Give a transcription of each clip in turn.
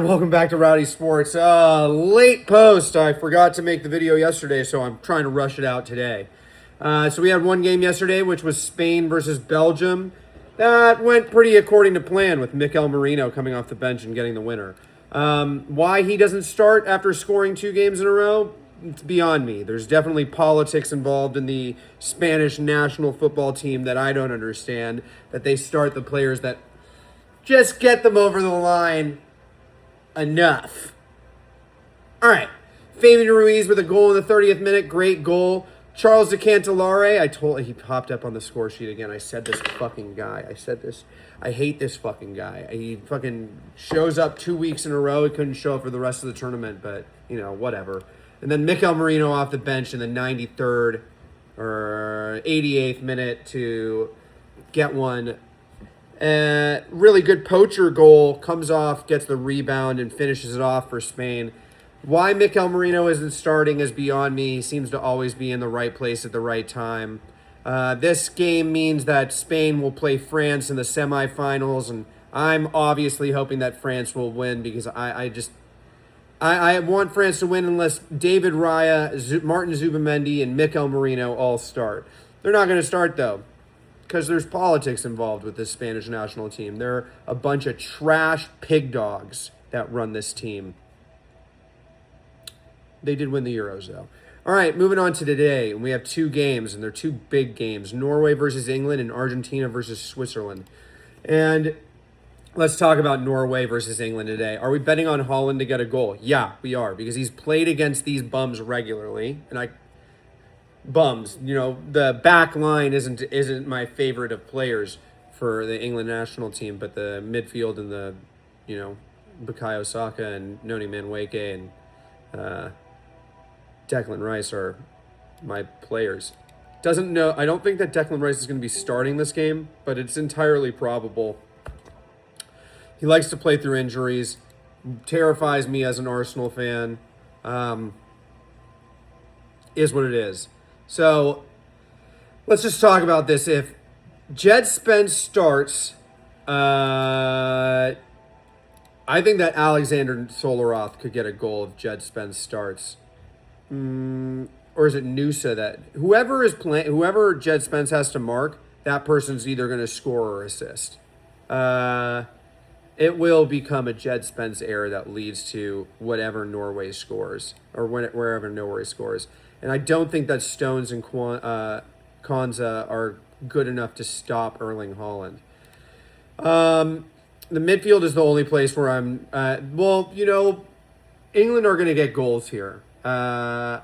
Welcome back to Rowdy Sports. Late post. I forgot to make the video yesterday, so I'm trying to rush it out today. So we had one game yesterday, which was Spain versus Belgium. That went pretty according to plan with Mikel Merino coming off the bench and getting the winner. Why he doesn't start after scoring 2 games in a row? It's beyond me. There's definitely politics involved in the Spanish national football team that I don't understand. That they start the players that just get them over the line enough. All right. Fabian Ruiz with a goal in the 30th minute. Great goal. Charles de Cantelare, he popped up on the score sheet again. I said this fucking guy. I hate this fucking guy. He fucking shows up 2 weeks in a row. He couldn't show up for the rest of the tournament, but, whatever. And then Mikel Merino off the bench in the 93rd or 88th minute to get one. Really good poacher goal, comes off, gets the rebound, and finishes it off for Spain. Why Mikel Merino isn't starting is beyond me. He seems to always be in the right place at the right time. This game means that Spain will play France in the semifinals, and I'm obviously hoping that France will win because I want France to win unless David Raya, Martin Zubamendi, and Mikel Merino all start. They're not going to start, though, because there's politics involved with this Spanish national team. They're a bunch of trash pig dogs that run this team. They did win the Euros, though. All right, moving on to today. We have 2 games, and they're 2 big games. Norway versus England and Argentina versus Switzerland. And let's talk about Norway versus England today. Are we betting on Haaland to get a goal? Yeah, we are, because he's played against these bums regularly. And the back line isn't my favorite of players for the England national team, but the midfield and the, Bukayo Saka and Noni Madueke and Declan Rice are my players. I don't think that Declan Rice is going to be starting this game, but it's entirely probable. He likes to play through injuries. Terrifies me as an Arsenal fan. Is what it is. So let's just talk about this. If Jed Spence starts, I think that Alexander Solaroth could get a goal if Jed Spence starts. Or is it Nusa that whoever Jed Spence has to mark, that person's either going to score or assist. It will become a Jed Spence era that leads to whatever Norway scores or wherever Norway scores. And I don't think that Stones and Konza are good enough to stop Erling Haaland. The midfield is the only place where I'm... England are going to get goals here.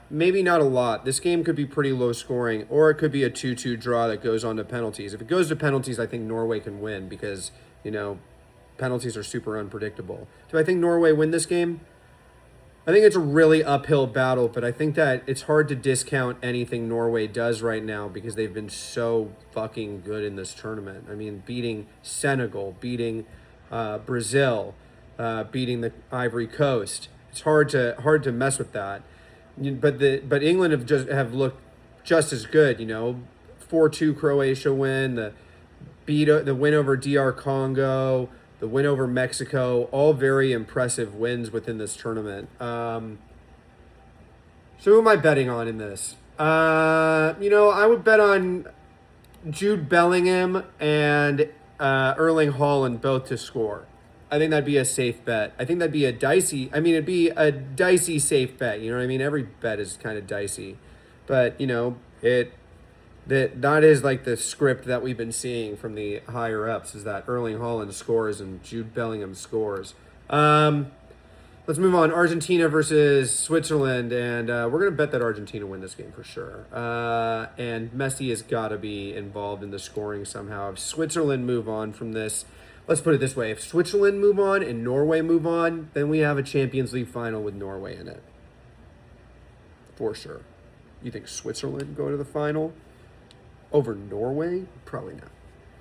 Maybe not a lot. This game could be pretty low scoring, or it could be a 2-2 draw that goes on to penalties. If it goes to penalties, I think Norway can win because, penalties are super unpredictable. Do I think Norway win this game? I think it's a really uphill battle, but I think that it's hard to discount anything Norway does right now because they've been so fucking good in this tournament. I mean, beating Senegal, beating Brazil, beating the Ivory Coast. It's hard to mess with that. But England have looked just as good. 4-2 Croatia win, the win over DR Congo, the win over Mexico, all very impressive wins within this tournament. So who am I betting on in this? I would bet on Jude Bellingham and Erling Haaland both to score. I think that'd be a safe bet. I think that'd be it'd be a dicey safe bet. You know what I mean? Every bet is kind of dicey. But, that is like the script that we've been seeing from the higher ups is that Erling Haaland scores and Jude Bellingham scores. Let's move on. Argentina versus Switzerland, and we're going to bet that Argentina win this game for sure. And Messi has got to be involved in the scoring somehow. If Switzerland move on from this, let's put it this way. If Switzerland move on and Norway move on, then we have a Champions League final with Norway in it. For sure. You think Switzerland go to the final over Norway? Probably not.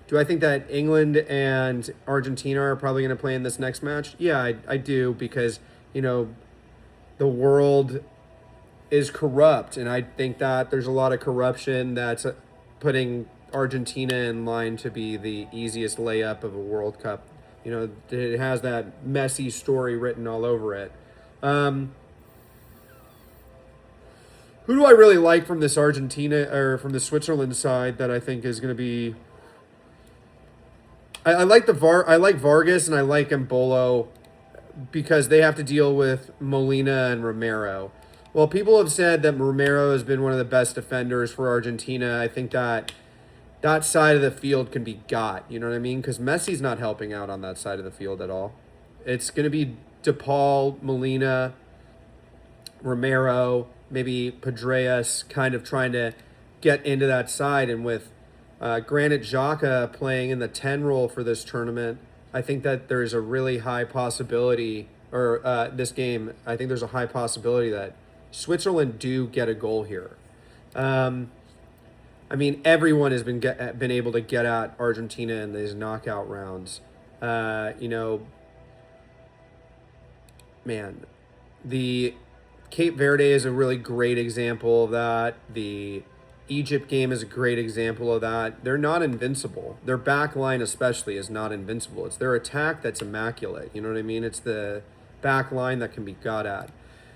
Do I think that England and Argentina are probably going to play in this next match? Yeah, I do because, the world is corrupt. And I think that there's a lot of corruption that's putting Argentina in line to be the easiest layup of a World Cup You know, it has that Messi story written all over it. Um, who do I really like from this Argentina or from the Switzerland side that I think is going to be? I like I like Vargas and I like Embolo because they have to deal with Molina and Romero. Well, people have said that Romero has been one of the best defenders for Argentina. I think that side of the field can be got. You know what I mean? Because Messi's not helping out on that side of the field at all. It's going to be DePaul, Molina, Romero, maybe Pedreas kind of trying to get into that side. And with Granit Xhaka playing in the 10 role for this tournament, I think that there's a really high possibility, or this game, I think there's a high possibility that Switzerland do get a goal here. I mean, everyone has been able to get at Argentina in these knockout rounds. You know, man, the Cape Verde is a really great example of that. The Egypt game is a great example of that. They're not invincible. Their back line especially is not invincible. It's their attack that's immaculate. You know what I mean? It's the back line that can be got at.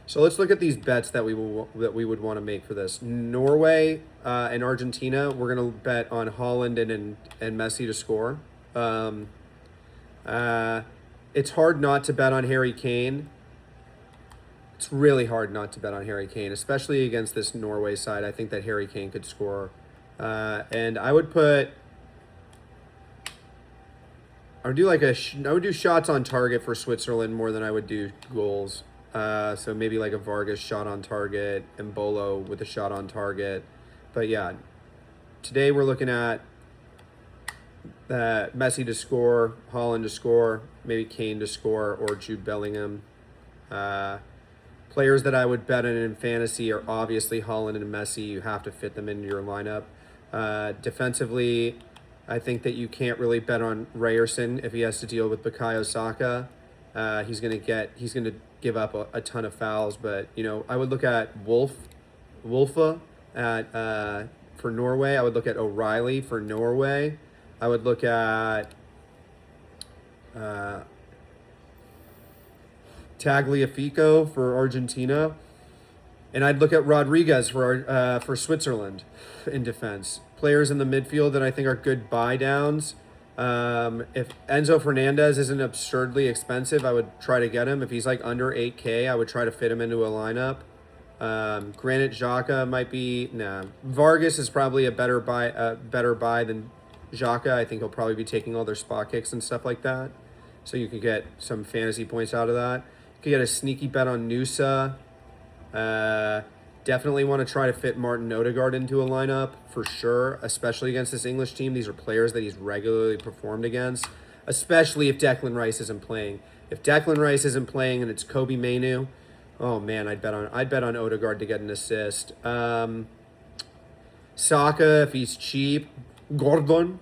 So let's look at these bets that we would want to make for this. Norway and Argentina, we're going to bet on Haaland and Messi to score. It's hard not to bet on Harry Kane. It's really hard not to bet on Harry Kane, especially against this Norway side. I think that Harry Kane could score. And I would put... I would do shots on target for Switzerland more than I would do goals. So maybe like a Vargas shot on target, Embolo with a shot on target. But yeah, today we're looking at Messi to score, Haaland to score, maybe Kane to score, or Jude Bellingham. Players that I would bet in fantasy are obviously Haaland and Messi. You have to fit them into your lineup. Defensively, I think that you can't really bet on Ryerson if he has to deal with Bukayo Saka. He's going to give up a ton of fouls, but you know, I would look at Wolfa at for Norway. I would look at O'Reilly for Norway. I would look at Tagliafico for Argentina, and I'd look at Rodriguez for Switzerland in defense. Players in the midfield that I think are good buy downs. If Enzo Fernandez isn't absurdly expensive, I would try to get him. If he's like under 8K, I would try to fit him into a lineup. Granit Xhaka might be Vargas is probably a better buy than Xhaka. I think he'll probably be taking all their spot kicks and stuff like that. So you could get some fantasy points out of that. You could get a sneaky bet on Nusa. Definitely want to try to fit Martin Odegaard into a lineup for sure, especially against this English team. These are players that he's regularly performed against, especially if Declan Rice isn't playing. If Declan Rice isn't playing and it's Kobe Mainu, oh man, I'd bet on Odegaard to get an assist. Saka, if he's cheap. Gordon.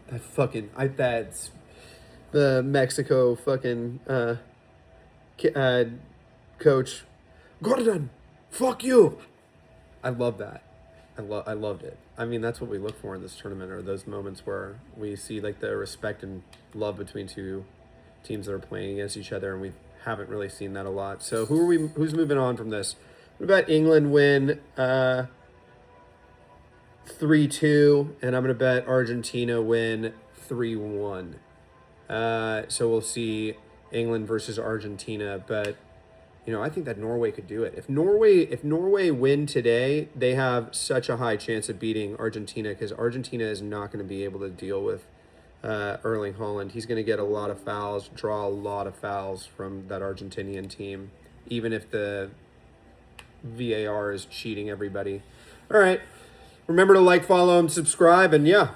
That's the Mexico fucking coach. Gordon, fuck you. I love that. I loved it. I mean, that's what we look for in this tournament, are those moments where we see like the respect and love between two teams that are playing against each other, and we haven't really seen that a lot. So who's moving on from this? What about England win 3-2, and I'm going to bet Argentina win 3-1. So we'll see England versus Argentina, but you know, I think that Norway could do it. If Norway win today, they have such a high chance of beating Argentina, because Argentina is not going to be able to deal with Erling Haaland. He's going to get a lot of fouls, draw a lot of fouls from that Argentinian team, even if the VAR is cheating everybody. All right. Remember to like, follow, and subscribe, and yeah.